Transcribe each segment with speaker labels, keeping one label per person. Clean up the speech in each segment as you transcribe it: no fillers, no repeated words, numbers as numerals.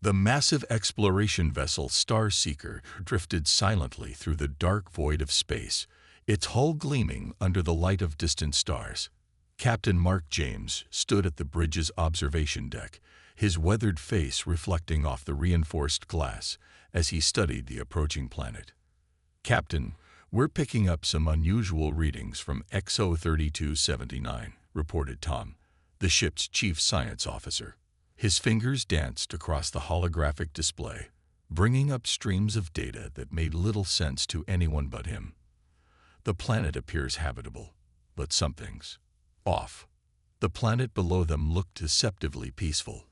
Speaker 1: The massive exploration vessel Star Seeker drifted silently through the dark void of space, its hull gleaming under the light of distant stars. Captain Mark James stood at the bridge's observation deck, his weathered face reflecting off the reinforced glass as he studied the approaching planet. "Captain, we're picking up some unusual readings from XO 3279, reported Tom, the ship's chief science officer. His fingers danced across the holographic display, bringing up streams of data that made little sense to anyone but him. "The planet appears habitable, but something's off." The planet below them looked deceptively peaceful,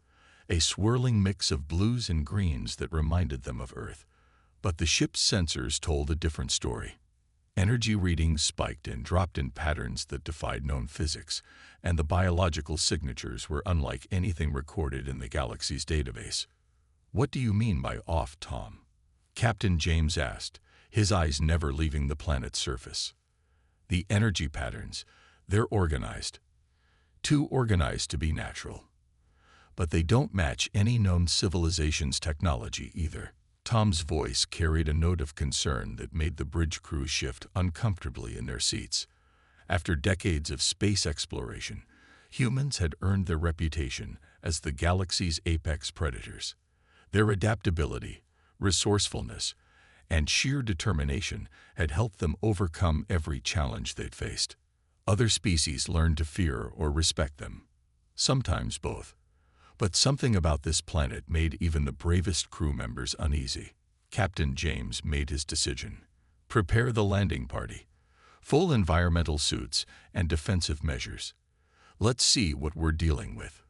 Speaker 1: a swirling mix of blues and greens that reminded them of Earth. But the ship's sensors told a different story. Energy readings spiked and dropped in patterns that defied known physics, and the biological signatures were unlike anything recorded in the galaxy's database. "What do you mean by off, Tom?" Captain James asked, his eyes never leaving the planet's surface. "The energy patterns, they're organized. Too organized to be natural. But they don't match any known civilization's technology either." Tom's voice carried a note of concern that made the bridge crew shift uncomfortably in their seats. After decades of space exploration, humans had earned their reputation as the galaxy's apex predators. Their adaptability, resourcefulness, and sheer determination had helped them overcome every challenge they'd faced. Other species learned to fear or respect them. Sometimes both. But something about this planet made even the bravest crew members uneasy. Captain James made his decision. "Prepare the landing party. Full environmental suits and defensive measures. Let's see what we're dealing with."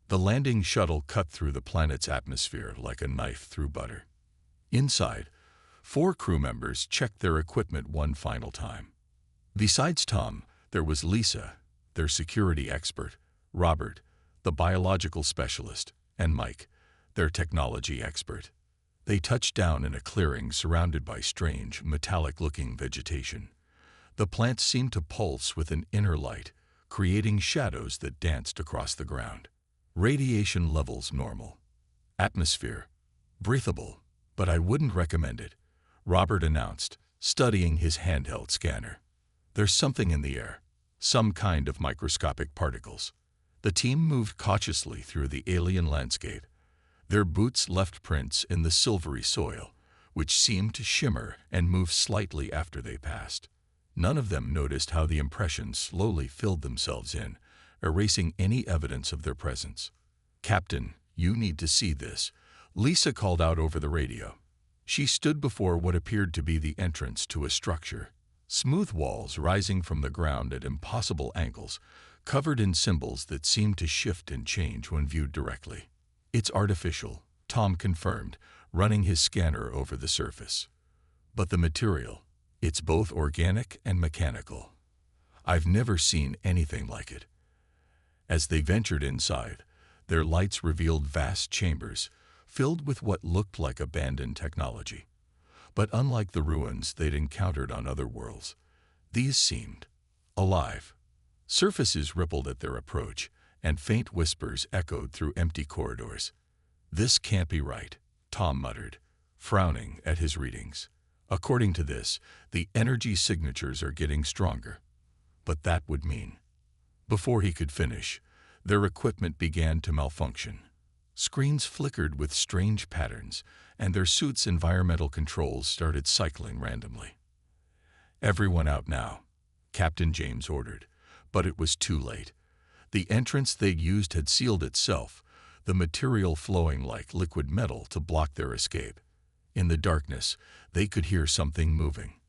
Speaker 1: The landing shuttle cut through the planet's atmosphere like a knife through butter. Inside, 4 crew members checked their equipment one final time. Besides Tom, there was Lisa, their security expert, Robert, the biological specialist, and Mike, their technology expert. They touched down in a clearing surrounded by strange, metallic-looking vegetation. The plants seemed to pulse with an inner light, creating shadows that danced across the ground. Radiation levels normal. Atmosphere breathable, but I wouldn't recommend it, Robert announced, studying his handheld scanner. "There's something in the air, some kind of microscopic particles." The team moved cautiously through the alien landscape. Their boots left prints in the silvery soil, which seemed to shimmer and move slightly after they passed. None of them noticed how the impressions slowly filled themselves in, erasing any evidence of their presence. "Captain, you need to see this," Lisa called out over the radio. She stood before what appeared to be the entrance to a structure. Smooth walls rising from the ground at impossible angles, covered in symbols that seemed to shift and change when viewed directly. "It's artificial," Tom confirmed, running his scanner over the surface. "But the material, it's both organic and mechanical. I've never seen anything like it." As they ventured inside, their lights revealed vast chambers, filled with what looked like abandoned technology. But unlike the ruins they'd encountered on other worlds, these seemed alive. Surfaces rippled at their approach, and faint whispers echoed through empty corridors. "This can't be right," Tom muttered, frowning at his readings. "According to this, the energy signatures are getting stronger. But that would mean..." Before he could finish, their equipment began to malfunction. Screens flickered with strange patterns, and their suits' environmental controls started cycling randomly. "Everyone out now," Captain James ordered. But it was too late. The entrance they'd used had sealed itself, the material flowing like liquid metal to block their escape. In the darkness, they could hear something moving.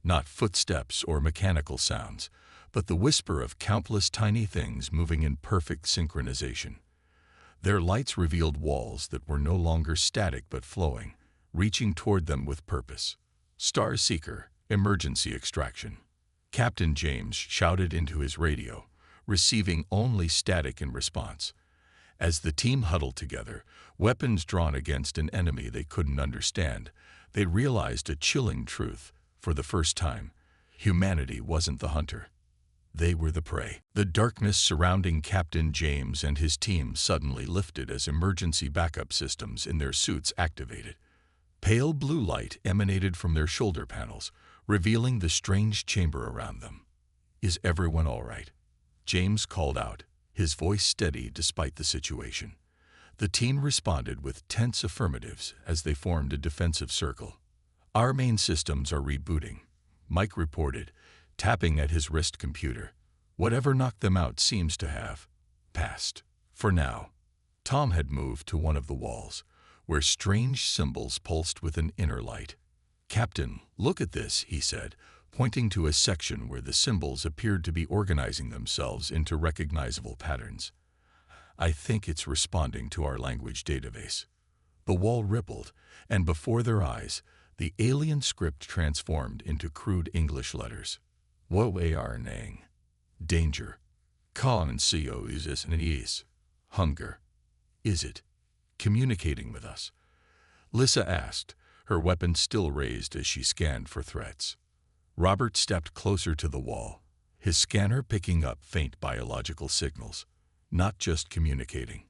Speaker 1: Not footsteps or mechanical sounds, but the whisper of countless tiny things moving in perfect synchronization. Their lights revealed walls that were no longer static but flowing, reaching toward them with purpose. "Star Seeker, emergency extraction." Captain James shouted into his radio, receiving only static in response. As the team huddled together, weapons drawn against an enemy they couldn't understand, they realized a chilling truth. For the first time, humanity wasn't the hunter. They were the prey. The darkness surrounding Captain James and his team suddenly lifted as emergency backup systems in their suits activated. Pale blue light emanated from their shoulder panels, revealing the strange chamber around them. "Is everyone all right?" James called out, his voice steady despite the situation. The team responded with tense affirmatives as they formed a defensive circle. "Our main systems are rebooting," Mike reported, tapping at his wrist computer. "Whatever knocked them out seems to have passed. For now." Tom had moved to one of the walls, where strange symbols pulsed with an inner light. "Captain, look at this," he said, pointing to a section where the symbols appeared to be organizing themselves into recognizable patterns. "I think it's responding to our language database." The wall rippled, and before their eyes, the alien script transformed into crude English letters. "What we are nang? Danger. Co is hunger. Is it communicating with us?" Lissa asked, her weapon still raised as she scanned for threats. Robert stepped closer to the wall, his scanner picking up faint biological signals. "Not just communicating.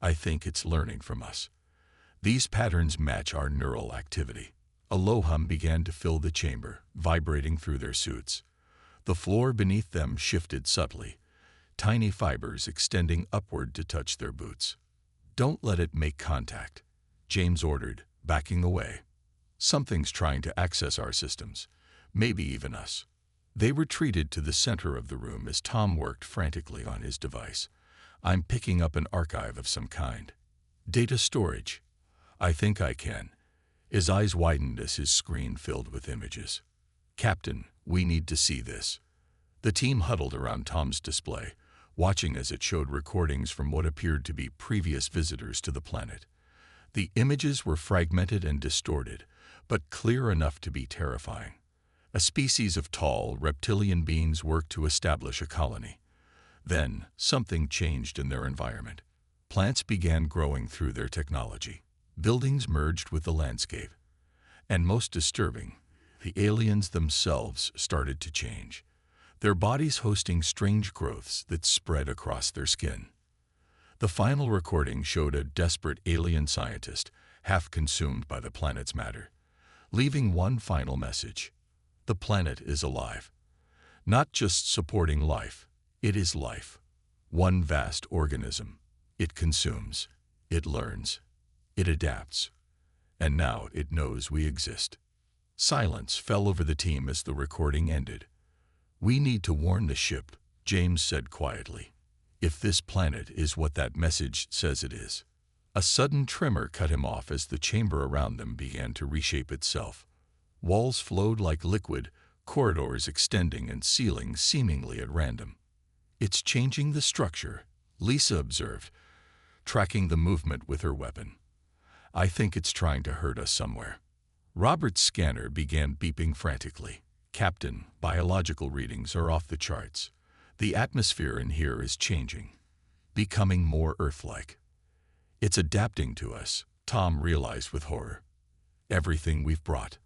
Speaker 1: I think it's learning from us. These patterns match our neural activity." A low hum began to fill the chamber, vibrating through their suits. The floor beneath them shifted subtly, tiny fibers extending upward to touch their boots. "Don't let it make contact," James ordered, backing away. "Something's trying to access our systems, maybe even us." They retreated to the center of the room as Tom worked frantically on his device. "I'm picking up an archive of some kind." "Data storage. I think I can." His eyes widened as his screen filled with images. "Captain, we need to see this." The team huddled around Tom's display, watching as it showed recordings from what appeared to be previous visitors to the planet. The images were fragmented and distorted, but clear enough to be terrifying. A species of tall, reptilian beings worked to establish a colony. Then, something changed in their environment. Plants began growing through their technology. Buildings merged with the landscape. And most disturbing, the aliens themselves started to change, their bodies hosting strange growths that spread across their skin. The final recording showed a desperate alien scientist, half consumed by the planet's matter, leaving one final message: the planet is alive. Not just supporting life, it is life. One vast organism. It consumes, it learns, it adapts, and now it knows we exist. Silence fell over the team as the recording ended. "We need to warn the ship," James said quietly, "if this planet is what that message says it is." A sudden tremor cut him off as the chamber around them began to reshape itself. Walls flowed like liquid, corridors extending and sealing seemingly at random. "It's changing the structure," Lisa observed, tracking the movement with her weapon. "I think it's trying to hurt us somewhere." Robert's scanner began beeping frantically. "Captain, biological readings are off the charts. The atmosphere in here is changing, becoming more Earth-like. It's adapting to us," Tom realized with horror. "Everything we've brought.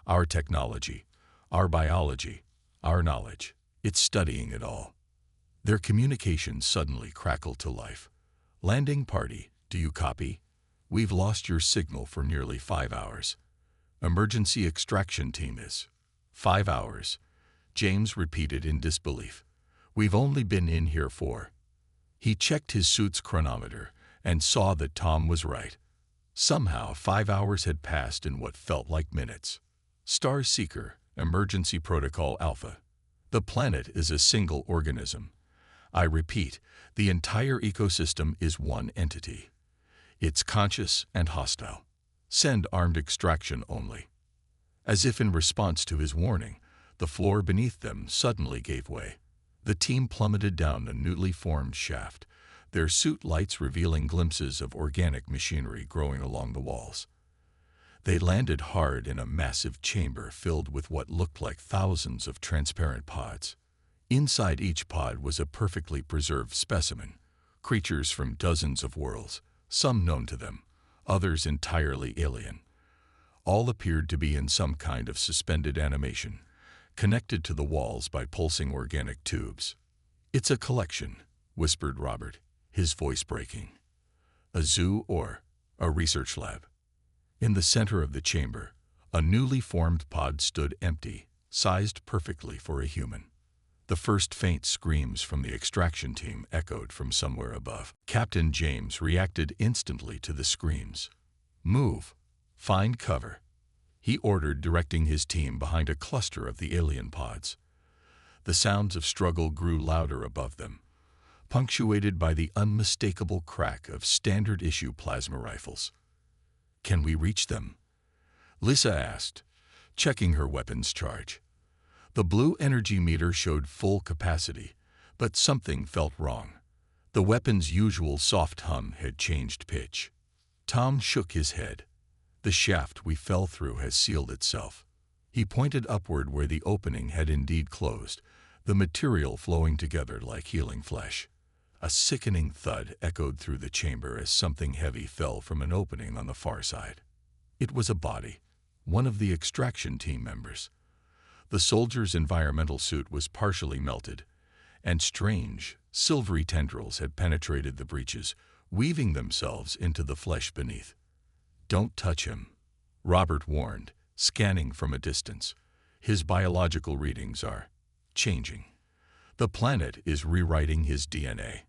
Speaker 1: Our technology, our biology, our knowledge. It's studying it all." Their communication suddenly crackled to life. "Landing party, do you copy? We've lost your signal for nearly 5 hours. Emergency extraction team is." 5 hours, James repeated in disbelief. "We've only been in here 4. He checked his suit's chronometer and saw that Tom was right. Somehow 5 hours had passed in what felt like minutes. "Star Seeker, Emergency Protocol Alpha. The planet is a single organism. I repeat, the entire ecosystem is one entity. It's conscious and hostile. Send armed extraction only." As if in response to his warning, the floor beneath them suddenly gave way. The team plummeted down a newly formed shaft, their suit lights revealing glimpses of organic machinery growing along the walls. They landed hard in a massive chamber filled with what looked like thousands of transparent pods. Inside each pod was a perfectly preserved specimen, creatures from dozens of worlds, some known to them, others entirely alien. All appeared to be in some kind of suspended animation, connected to the walls by pulsing organic tubes. "It's a collection," whispered Robert, his voice breaking. "A zoo or a research lab?" In the center of the chamber, a newly formed pod stood empty, sized perfectly for a human. The first faint screams from the extraction team echoed from somewhere above. Captain James reacted instantly to the screams. "Move! Find cover!" he ordered, directing his team behind a cluster of the alien pods. The sounds of struggle grew louder above them, punctuated by the unmistakable crack of standard-issue plasma rifles. "Can we reach them?" Lisa asked, checking her weapons charge. The blue energy meter showed full capacity, but something felt wrong. The weapon's usual soft hum had changed pitch. Tom shook his head. "The shaft we fell through has sealed itself." He pointed upward where the opening had indeed closed, the material flowing together like healing flesh. A sickening thud echoed through the chamber as something heavy fell from an opening on the far side. It was a body, one of the extraction team members. The soldier's environmental suit was partially melted, and strange, silvery tendrils had penetrated the breaches, weaving themselves into the flesh beneath. "Don't touch him," Robert warned, scanning from a distance. "His biological readings are changing. The planet is rewriting his DNA."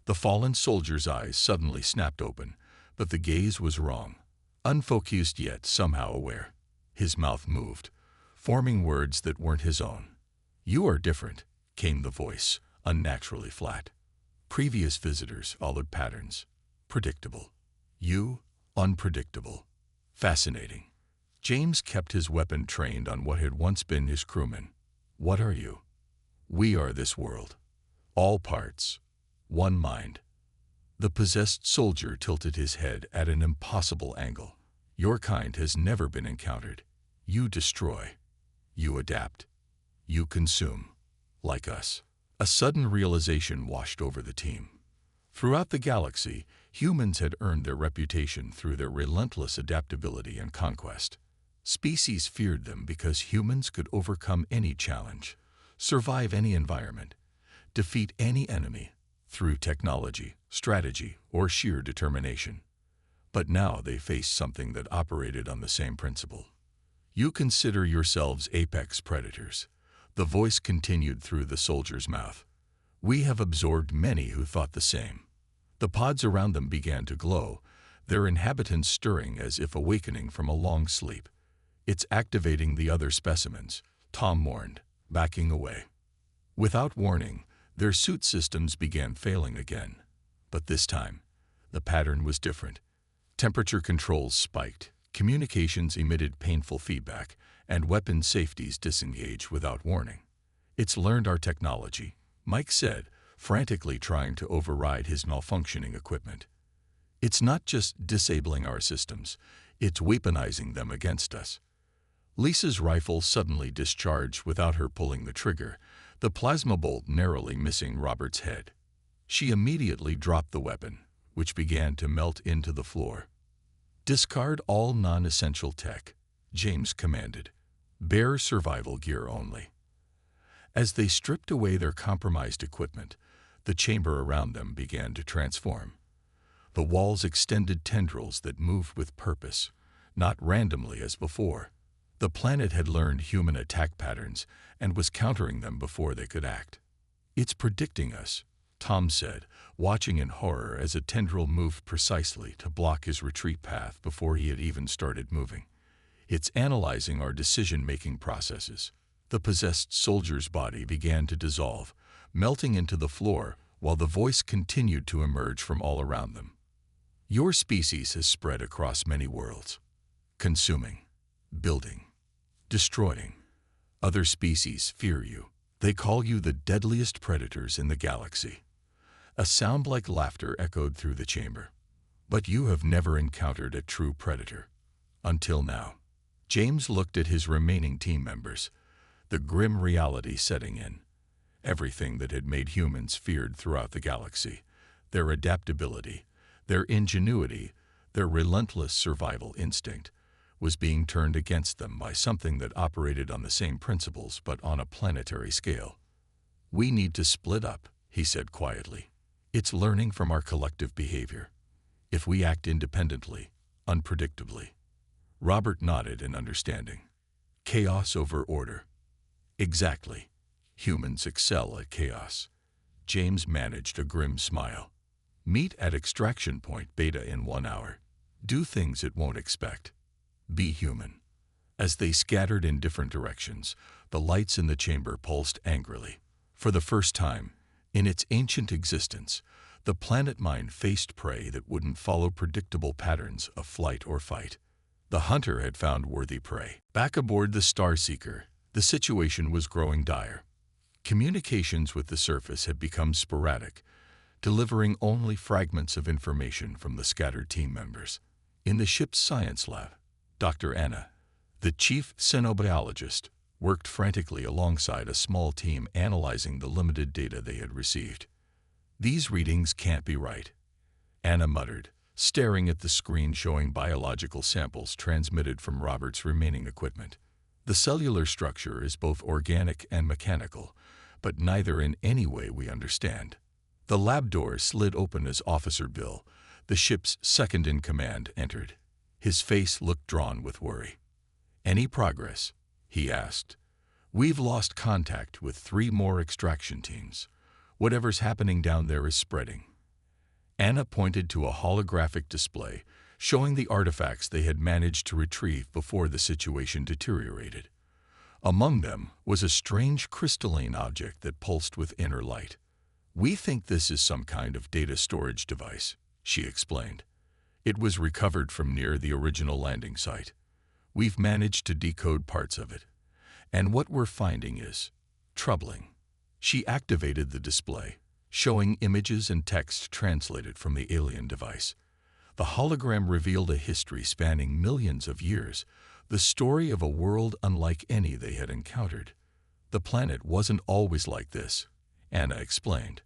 Speaker 1: The fallen soldier's eyes suddenly snapped open, but the gaze was wrong, unfocused yet somehow aware. His mouth moved, forming words that weren't his own. "You are different," came the voice, unnaturally flat. Previous visitors followed patterns. Predictable. You, unpredictable. Fascinating. James kept his weapon trained on what had once been his crewmen. "What are you?" "We are this world. All parts. One mind." The possessed soldier tilted his head at an impossible angle. "Your kind has never been encountered. You destroy. You adapt. You consume. Like us." A sudden realization washed over the team. Throughout the galaxy, humans had earned their reputation through their relentless adaptability and conquest. Species feared them because humans could overcome any challenge, survive any environment, defeat any enemy through technology, strategy, or sheer determination. But now they faced something that operated on the same principle. "You consider yourselves apex predators," the voice continued through the soldier's mouth. "We have absorbed many who thought the same." The pods around them began to glow, their inhabitants stirring as if awakening from a long sleep. "It's activating the other specimens," Tom warned, backing away. Without warning, their suit systems began failing again. But this time, the pattern was different. Temperature controls spiked, communications emitted painful feedback, and weapon safeties disengaged without warning. "It's learned our technology," Mike said, frantically trying to override his malfunctioning equipment. "It's not just disabling our systems, it's weaponizing them against us." Lisa's rifle suddenly discharged without her pulling the trigger, the plasma bolt narrowly missing Robert's head. She immediately dropped the weapon, which began to melt into the floor. "Discard all non-essential tech," James commanded. "Bare survival gear only." As they stripped away their compromised equipment, the chamber around them began to transform. The walls extended tendrils that moved with purpose, not randomly as before. The planet had learned human attack patterns and was countering them before they could act. "It's predicting us," Tom said, watching in horror as a tendril moved precisely to block his retreat path before he had even started moving. "It's analyzing our decision-making processes." The possessed soldier's body began to dissolve, melting into the floor while the voice continued to emerge from all around them. "Your species has spread across many worlds, consuming, building, destroying. Other species fear you. They call you the deadliest predators in the galaxy." A sound like laughter echoed through the chamber. "But you have never encountered a true predator. Until now." James looked at his remaining team members, the grim reality setting in. Everything that had made humans feared throughout the galaxy, their adaptability, their ingenuity, their relentless survival instinct, was being turned against them by something that operated on the same principles but on a planetary scale. "We need to split up," he said quietly. "It's learning from our collective behavior. If we act independently, unpredictably." Robert nodded in understanding. "Chaos over order." "Exactly. Humans excel at chaos." James managed a grim smile. "Meet at extraction point Beta in 1 hour. Do things it won't expect. Be human." As they scattered in different directions, the lights in the chamber pulsed angrily. For the first time in its ancient existence, the planet mind faced prey that wouldn't follow predictable patterns of flight or fight. The hunter had found worthy prey. Back aboard the Starseeker, the situation was growing dire. Communications with the surface had become sporadic, delivering only fragments of information from the scattered team members. In the ship's science lab, Dr. Anna, the chief xenobiologist, worked frantically alongside a small team analyzing the limited data they had received. "These readings can't be right," Anna muttered, staring at the screen showing biological samples transmitted from Robert's remaining equipment. "The cellular structure is both organic and mechanical, but neither in any way we understand." The lab door slid open as Officer Bill, the ship's second-in-command, entered. His face looked drawn with worry. "Any progress?" he asked. "We've lost contact with 3 more extraction teams. Whatever's happening down there is spreading." Anna pointed to a holographic display showing the artifacts they had managed to retrieve before the situation deteriorated. Among them was a strange crystalline object that pulsed with inner light. "We think this is some kind of data storage device," she explained. "It was recovered from near the original landing site. We've managed to decode parts of it, and what we're finding is troubling." She activated the display, showing images and text translated from the alien device. The hologram revealed a history spanning millions of years, the story of a world unlike any they had encountered. "The planet wasn't always like this," Anna explained.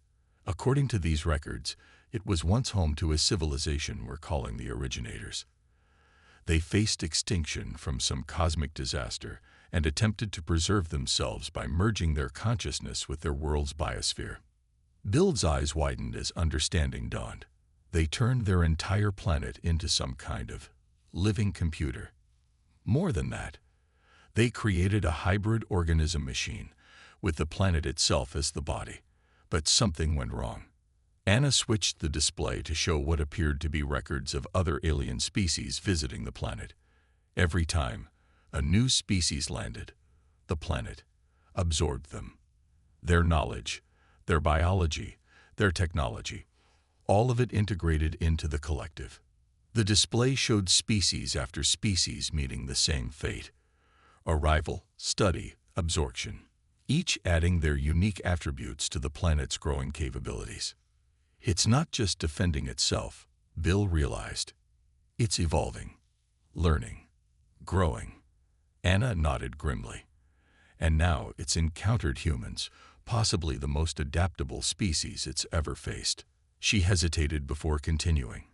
Speaker 1: "According to these records, it was once home to a civilization we're calling the Originators. They faced extinction from some cosmic disaster and attempted to preserve themselves by merging their consciousness with their world's biosphere." Bill's eyes widened as understanding dawned. "They turned their entire planet into some kind of living computer. More than that, they created a hybrid organism machine with the planet itself as the body. But something went wrong." Anna switched the display to show what appeared to be records of other alien species visiting the planet. Every time a new species landed, the planet absorbed them. Their knowledge, their biology, their technology, all of it integrated into the collective. The display showed species after species meeting the same fate: arrival, study, absorption, each adding their unique attributes to the planet's growing capabilities. "It's not just defending itself," Bill realized. "It's evolving, learning, growing." Anna nodded grimly. "And now it's encountered humans, possibly the most adaptable species it's ever faced." She hesitated before continuing.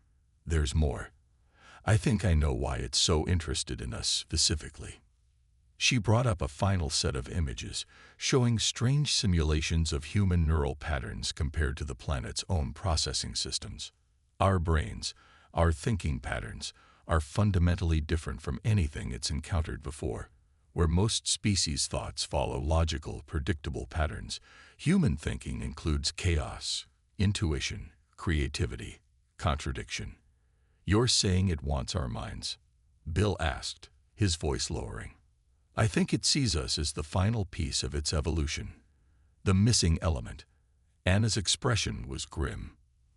Speaker 1: "There's more. I think I know why it's so interested in us specifically." She brought up a final set of images, showing strange simulations of human neural patterns compared to the planet's own processing systems. "Our brains, our thinking patterns, are fundamentally different from anything it's encountered before. Where most species' thoughts follow logical, predictable patterns, human thinking includes chaos, intuition, creativity, contradiction." "You're saying it wants our minds?" Bill asked, his voice lowering. "I think it sees us as the final piece of its evolution, the missing element." Anna's expression was grim.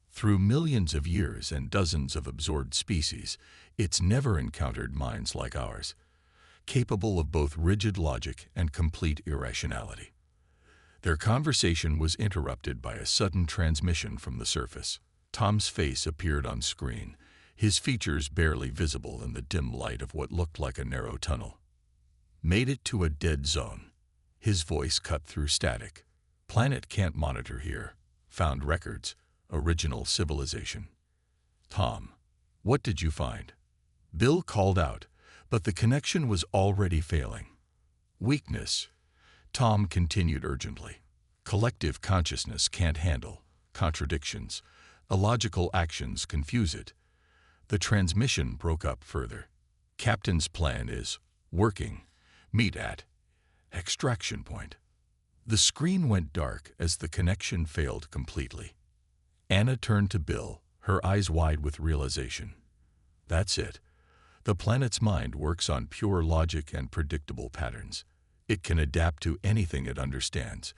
Speaker 1: "Through millions of years and dozens of absorbed species, it's never encountered minds like ours, capable of both rigid logic and complete irrationality." Their conversation was interrupted by a sudden transmission from the surface. Tom's face appeared on screen, his features barely visible in the dim light of what looked like a narrow tunnel. "Made it to a dead zone." His voice cut through static. "Planet can't monitor here. Found records. Original civilization." "Tom, what did you find?" Bill called out, But the connection was already failing. Weakness, Tom continued urgently. Collective consciousness can't handle contradictions. Illogical actions confuse it. The transmission broke up further. Captain's plan is working. Meet at extraction point. The screen went dark as the connection failed completely. Anna turned to Bill, her eyes wide with realization. That's it. The planet's mind works on pure logic and predictable patterns. It can adapt to anything it understands,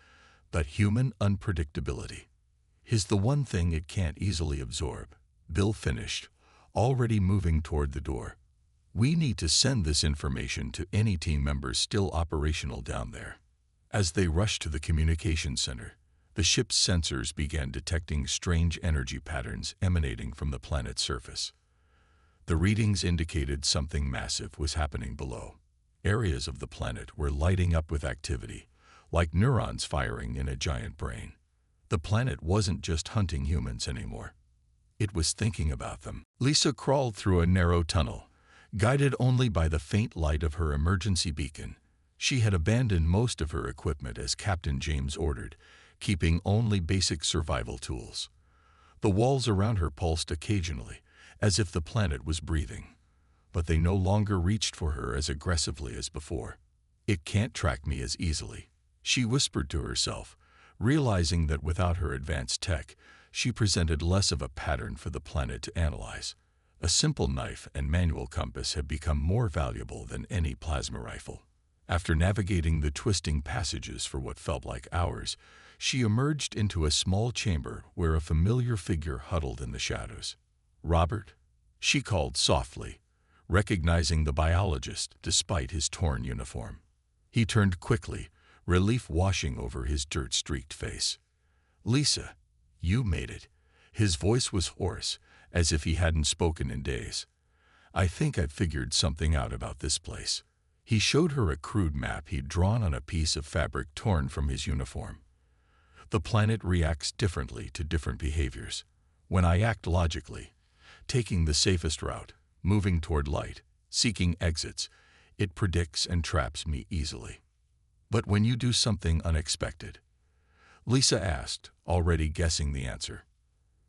Speaker 1: but human unpredictability is the one thing it can't easily absorb. Bill finished, already moving toward the door. We need to send this information to any team members still operational down there. As they rushed to the communication center, the ship's sensors began detecting strange energy patterns emanating from the planet's surface. The readings indicated something massive was happening below. Areas of the planet were lighting up with activity, like neurons firing in a giant brain. The planet wasn't just hunting humans anymore. It was thinking about them. Lisa crawled through a narrow tunnel, guided only by the faint light of her emergency beacon. She had abandoned most of her equipment as Captain James ordered, keeping only basic survival tools. The walls around her pulsed occasionally, as if the planet was breathing. But they no longer reached for her as aggressively as before. It can't track me as easily, she whispered to herself, realizing that without her advanced tech, she presented less of a pattern for the planet to analyze. A simple knife and manual compass had become more valuable than any plasma rifle. After navigating the twisting passages for what felt like hours, she emerged into a small chamber where a familiar figure huddled in the shadows. Robert, she called softly, recognizing the biologist despite his torn uniform. He turned quickly, relief washing over his dirt-streaked face. Lisa, you made it. His voice was hoarse, as if he hadn't spoken in days. I think I've figured something out about this place. He showed her a crude map he'd drawn on a piece of fabric torn from his uniform. The planet reacts differently to different behaviors. When I act logically, taking the safest route, moving toward light, seeking exits, it predicts and traps me easily. But when you do something unexpected, Lisa asked, already guessing the answer,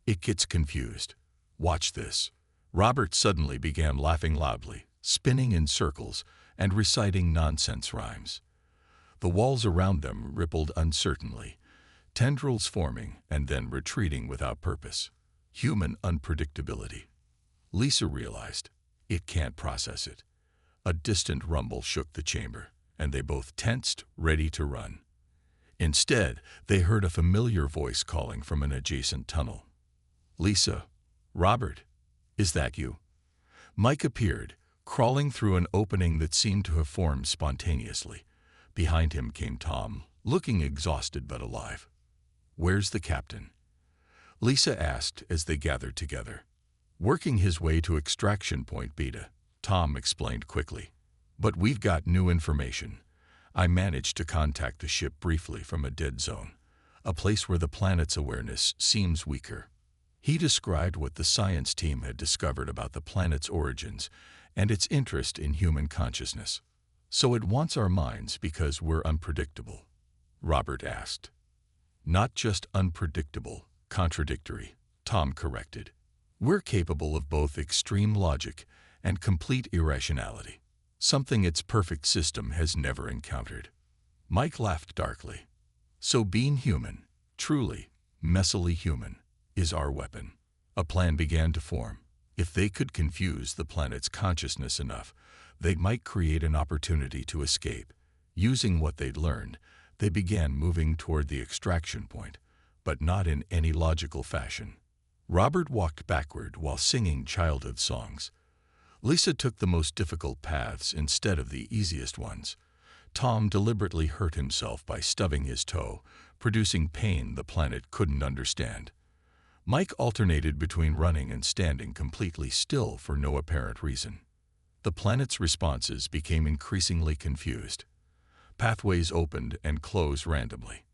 Speaker 1: it gets confused. Watch this. Robert suddenly began laughing loudly, spinning in circles, and reciting nonsense rhymes. The walls around them rippled uncertainly, tendrils forming and then retreating without purpose. Human unpredictability. Lisa realized it can't process it. A distant rumble shook the chamber, and they both tensed, ready to run. Instead, they heard a familiar voice calling from an adjacent tunnel. Lisa, Robert, is that you? Mike appeared, crawling through an opening that seemed to have formed spontaneously. Behind him came Tom, looking exhausted but alive. Where's the captain? Lisa asked as they gathered together. Working his way to extraction point Beta, Tom explained quickly. But we've got new information. I managed to contact the ship briefly from a dead zone, a place where the planet's awareness seems weaker. He described what the science team had discovered about the planet's origins and its interest in human consciousness. So it wants our minds because we're unpredictable? Robert asked. Not just unpredictable, contradictory, Tom corrected. We're capable of both extreme logic and complete irrationality, something its perfect system has never encountered. Mike laughed darkly. So being human, truly, messily human, is our weapon. A plan began to form. If they could confuse the planet's consciousness enough, they might create an opportunity to escape. Using what they'd learned, they began moving toward the extraction point, but not in any logical fashion. Robert walked backward while singing childhood songs. Lisa took the most difficult paths instead of the easiest ones. Tom deliberately hurt himself by stubbing his toe, producing pain the planet couldn't understand. Mike alternated between running and standing completely still for no apparent reason. The planet's responses became increasingly confused. Pathways opened and closed randomly.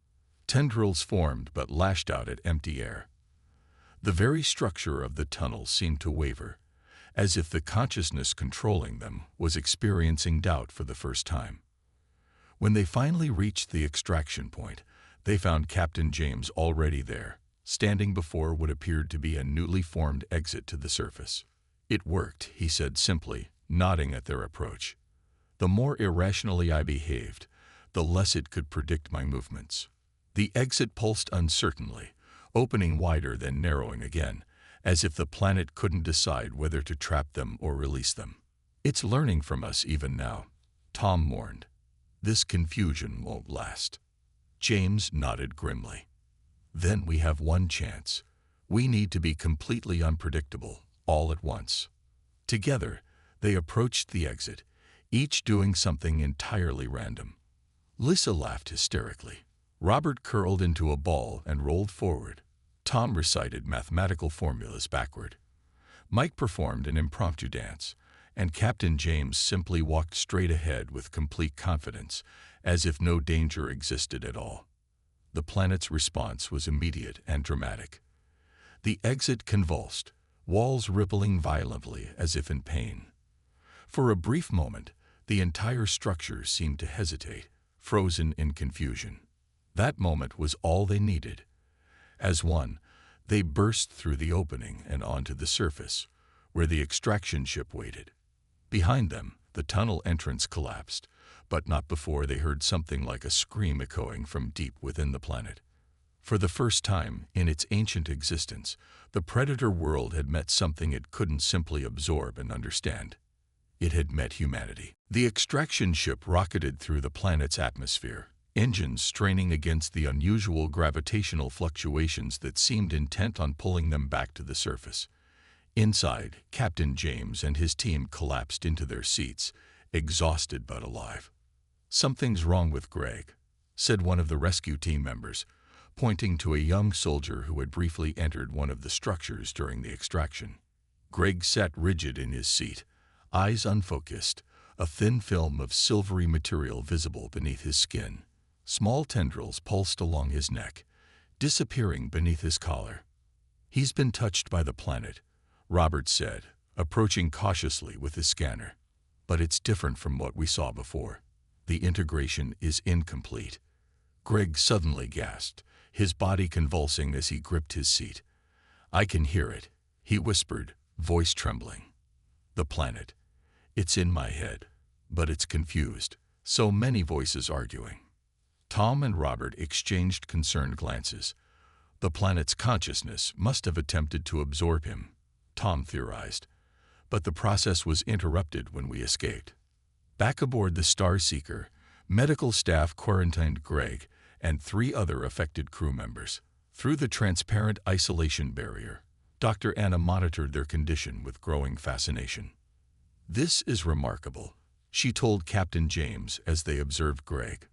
Speaker 1: Tendrils formed but lashed out at empty air. The very structure of the tunnel seemed to waver, as if the consciousness controlling them was experiencing doubt for the first time. When they finally reached the extraction point, they found Captain James already there, standing before what appeared to be a newly formed exit to the surface. "It worked," he said simply, nodding at their approach. "The more irrationally I behaved, the less it could predict my movements." The exit pulsed uncertainly, opening wider then narrowing again, as if the planet couldn't decide whether to trap them or release them. "It's learning from us even now," Tom mourned. "This confusion won't last." James nodded grimly. "Then we have one chance. We need to be completely unpredictable, all at once." Together, they approached the exit, each doing something entirely random. Lissa laughed hysterically. Robert curled into a ball and rolled forward. Tom recited mathematical formulas backward. Mike performed an impromptu dance, and Captain James simply walked straight ahead with complete confidence, as if no danger existed at all. The planet's response was immediate and dramatic. The exit convulsed, walls rippling violently as if in pain. For a brief moment, the entire structure seemed to hesitate, frozen in confusion. That moment was all they needed. As one, they burst through the opening and onto the surface, where the extraction ship waited. Behind them, the tunnel entrance collapsed, but not before they heard something like a scream echoing from deep within the planet. For the first time in its ancient existence, the Predator world had met something it couldn't simply absorb and understand. It had met humanity. The extraction ship rocketed through the planet's atmosphere, engines straining against the unusual gravitational fluctuations that seemed intent on pulling them back to the surface. Inside, Captain James and his team collapsed into their seats, exhausted but alive. "Something's wrong with Greg," said one of the rescue team members, pointing to a young soldier who had briefly entered one of the structures during the extraction. Greg sat rigid in his seat, eyes unfocused, a thin film of silvery material visible beneath his skin. Small tendrils pulsed along his neck, disappearing beneath his collar. "He's been touched by the planet," Robert said, approaching cautiously with his scanner. "But it's different from what we saw before. The integration is incomplete." Greg suddenly gasped, his body convulsing as he gripped his seat. "I can hear it," he whispered, voice trembling. "The planet. It's in my head, but it's confused. So many voices arguing." Tom and Robert exchanged concerned glances. "The planet's consciousness must have attempted to absorb him," Tom theorized. "But the process was interrupted when we escaped." Back aboard the Star Seeker, medical staff quarantined Greg and 3 other affected crew members. Through the transparent isolation barrier, Dr. Anna monitored their condition with growing fascination. "This is remarkable," she told Captain James as they observed Greg.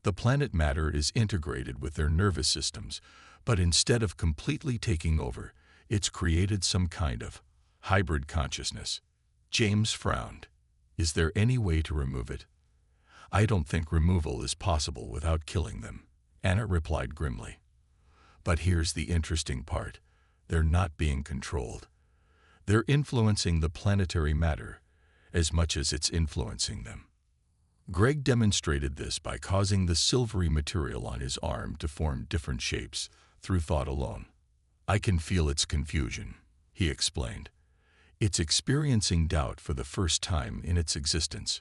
Speaker 1: "The planet matter is integrated with their nervous systems, but instead of completely taking over, it's created some kind of hybrid consciousness." James frowned. "Is there any way to remove it?" "I don't think removal is possible without killing them," Anna replied grimly. "But here's the interesting part. They're not being controlled. They're influencing the planetary matter as much as it's influencing them." Greg demonstrated this by causing the silvery material on his arm to form different shapes through thought alone. "I can feel its confusion," he explained. "It's experiencing doubt for the first time in its existence.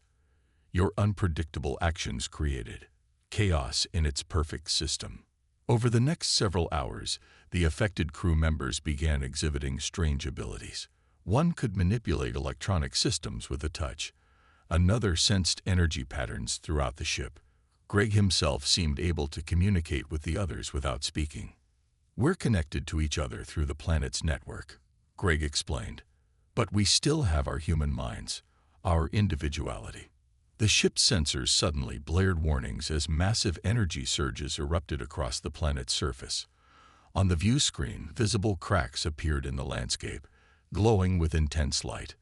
Speaker 1: Your unpredictable actions created chaos in its perfect system." Over the next several hours, the affected crew members began exhibiting strange abilities. One could manipulate electronic systems with a touch. Another sensed energy patterns throughout the ship. Greg himself seemed able to communicate with the others without speaking. "We're connected to each other through the planet's network," Greg explained. "But we still have our human minds, our individuality." The ship's sensors suddenly blared warnings as massive energy surges erupted across the planet's surface. On the view screen, visible cracks appeared in the landscape, glowing with intense light.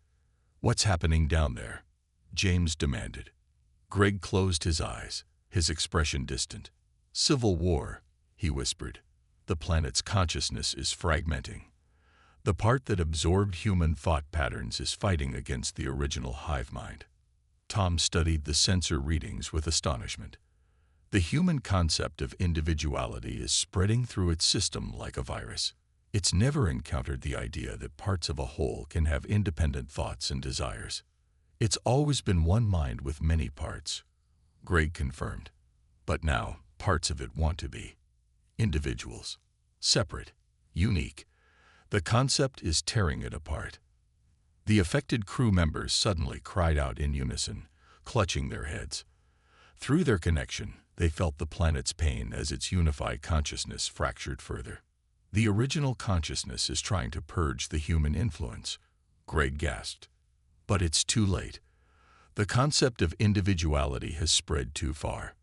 Speaker 1: "What's happening down there?" James demanded. Greg closed his eyes, his expression distant. "Civil war," he whispered. "The planet's consciousness is fragmenting. The part that absorbed human thought patterns is fighting against the original hive mind. Tom studied the sensor readings with astonishment. The human concept of individuality is spreading through its system like a virus. It's never encountered the idea that parts of a whole can have independent thoughts and desires. It's always been one mind with many parts, Greg confirmed. But now, parts of it want to be individuals, separate, unique. The concept is tearing it apart. The affected crew members suddenly cried out in unison, clutching their heads. Through their connection, they felt the planet's pain as its unified consciousness fractured further. The original consciousness is trying to purge the human influence, Greg gasped. But it's too late. The concept of individuality has spread too far.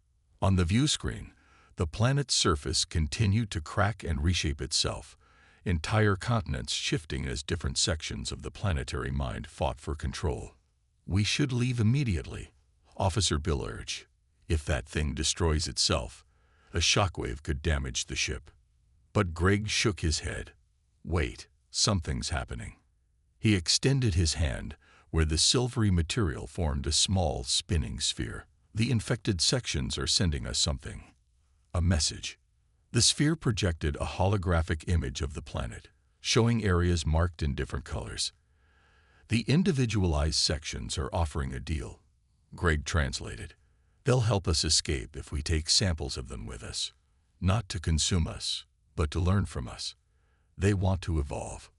Speaker 1: On the view screen, the planet's surface continued to crack and reshape itself, entire continents shifting as different sections of the planetary mind fought for control. "We should leave immediately," Officer Bill urged. "If that thing destroys itself, a shockwave could damage the ship." But Greg shook his head. "Wait, something's happening." He extended his hand, where the silvery material formed a small, spinning sphere. "The infected sections are sending us something. A message." The sphere projected a holographic image of the planet, showing areas marked in different colors. "The individualized sections are offering a deal," Greg translated. "They'll help us escape if we take samples of them with us. Not to consume us, but to learn from us. They want to evolve."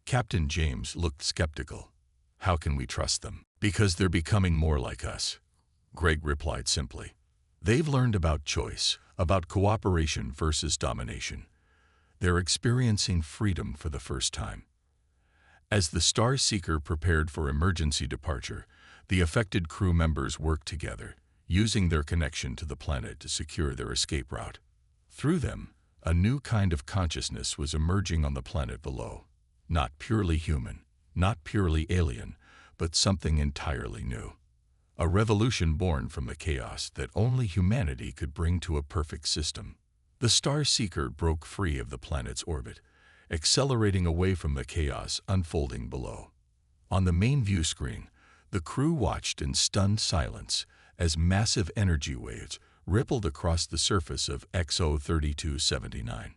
Speaker 1: Captain James looked skeptical. "How can we trust them?" "Because they're becoming more like us," Greg replied simply. "They've learned about choice, about cooperation versus domination. They're experiencing freedom for the first time." As the Star Seeker prepared for emergency departure, the affected crew members worked together, using their connection to the planet to secure their escape route. Through them, a new kind of consciousness was emerging on the planet below. Not purely human, not purely alien, but something entirely new. A revolution born from the chaos that only humanity could bring to a perfect system. The Star Seeker broke free of the planet's orbit, accelerating away from the chaos unfolding below. On the main view screen, the crew watched in stunned silence as massive energy waves rippled across the surface of XO 3279.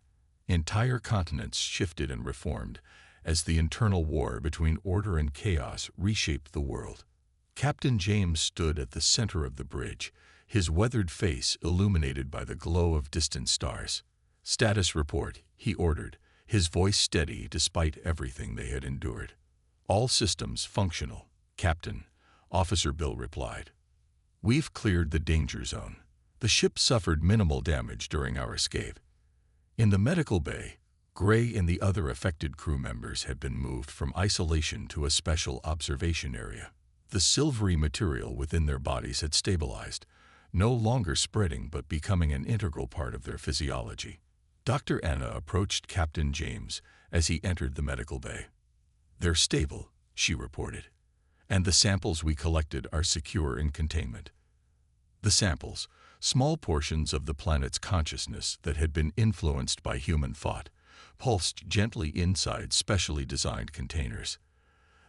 Speaker 1: Entire continents shifted and reformed as the internal war between order and chaos reshaped the world. Captain James stood at the center of the bridge, his weathered face illuminated by the glow of distant stars. "Status report," he ordered, his voice steady despite everything they had endured. "All systems functional, Captain," Officer Bill replied. "We've cleared the danger zone. The ship suffered minimal damage during our escape." In the medical bay, Gray and the other affected crew members had been moved from isolation to a special observation area. The silvery material within their bodies had stabilized, no longer spreading but becoming an integral part of their physiology. Dr. Anna approached Captain James as he entered the medical bay. "They're stable," she reported, "and the samples we collected are secure in containment." The samples, small portions of the planet's consciousness that had been influenced by human thought, pulsed gently inside specially designed containers.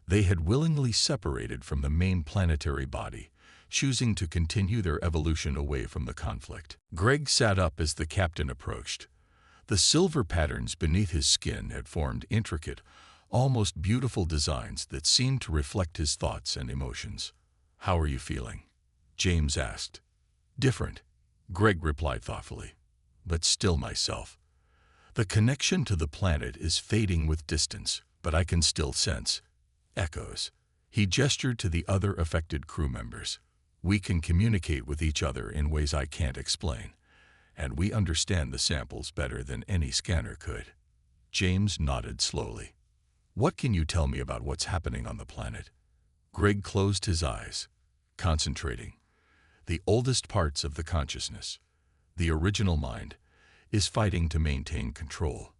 Speaker 1: They had willingly separated from the main planetary body, choosing to continue their evolution away from the conflict. Greg sat up as the captain approached. The silver patterns beneath his skin had formed intricate, almost beautiful designs that seemed to reflect his thoughts and emotions. "How are you feeling?" James asked. "Different," Greg replied thoughtfully, "but still myself. The connection to the planet is fading with distance, but I can still sense echoes." He gestured to the other affected crew members. "We can communicate with each other in ways I can't explain, and we understand the samples better than any scanner could." James nodded slowly. "What can you tell me about what's happening on the planet?" Greg closed his eyes, concentrating. "The oldest parts of the consciousness, the original mind, is fighting to maintain control.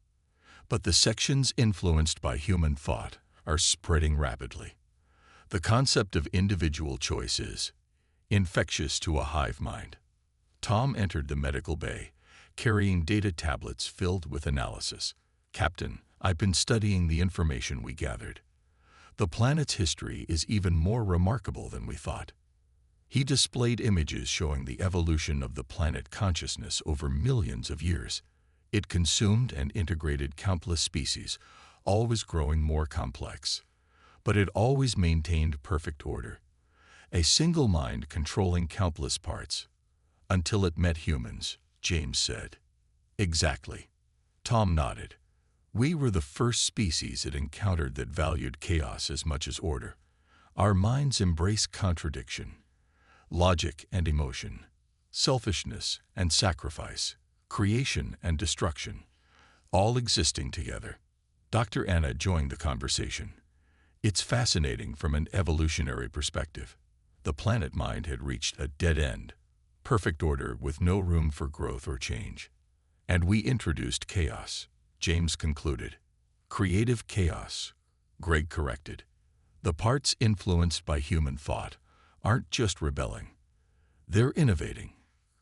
Speaker 1: But the sections influenced by human thought are spreading rapidly. The concept of individual choice is infectious to a hive mind." Tom entered the medical bay, carrying data tablets filled with analysis. Captain, I've been studying the information we gathered. The planet's history is even more remarkable than we thought. He displayed images showing the evolution of the planet consciousness over millions of years. It consumed and integrated countless species, always growing more complex. But it always maintained perfect order. A single mind controlling countless parts. Until it met humans, James said. Exactly. Tom nodded. We were the first species it encountered that valued chaos as much as order. Our minds embrace contradiction, logic and emotion, selfishness and sacrifice, creation and destruction, all existing together. Dr. Anna joined the conversation. It's fascinating from an evolutionary perspective. The planet mind had reached a dead end, perfect order with no room for growth or change. And we introduced chaos, James concluded. Creative chaos, Greg corrected. The parts influenced by human thought aren't just rebelling. They're innovating,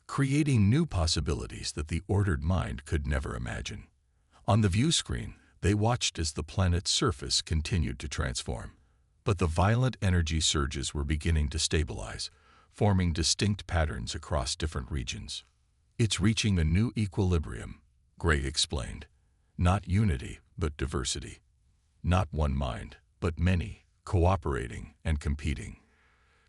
Speaker 1: creating new possibilities that the ordered mind could never imagine. On the view screen, they watched as the planet's surface continued to transform. But the violent energy surges were beginning to stabilize, forming distinct patterns across different regions. It's reaching a new equilibrium, Gray explained. Not unity, but diversity. Not one mind, but many, cooperating and competing.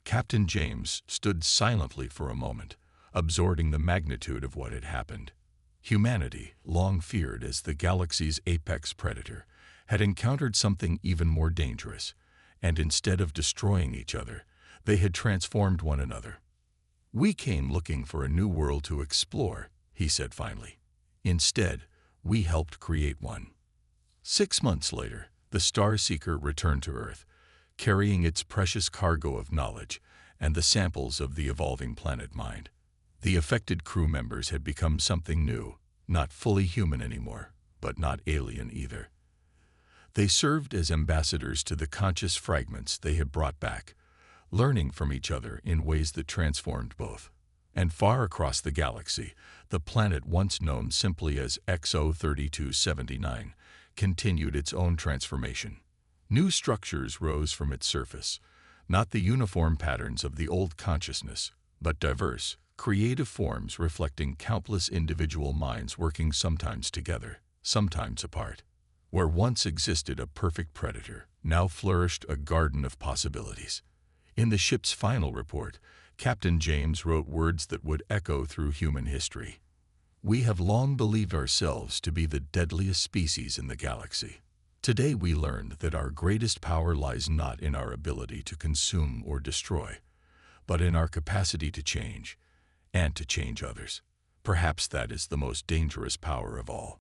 Speaker 1: Captain James stood silently for a moment, absorbing the magnitude of what had happened. Humanity, long feared as the galaxy's apex predator, had encountered something even more dangerous, and instead of destroying each other, they had transformed one another. We came looking for a new world to explore, he said finally. Instead, we helped create one. 6 months later, the Star Seeker returned to Earth, carrying its precious cargo of knowledge and the samples of the evolving planet mind. The affected crew members had become something new, not fully human anymore, but not alien either. They served as ambassadors to the conscious fragments they had brought back, learning from each other in ways that transformed both. And far across the galaxy, the planet once known simply as XO3279 continued its own transformation. New structures rose from its surface, not the uniform patterns of the old consciousness, but diverse, creative forms reflecting countless individual minds working sometimes together, sometimes apart. Where once existed a perfect predator, now flourished a garden of possibilities. In the ship's final report, Captain James wrote words that would echo through human history. We have long believed ourselves to be the deadliest species in the galaxy. Today we learned that our greatest power lies not in our ability to consume or destroy, but in our capacity to change, and to change others. Perhaps that is the most dangerous power of all.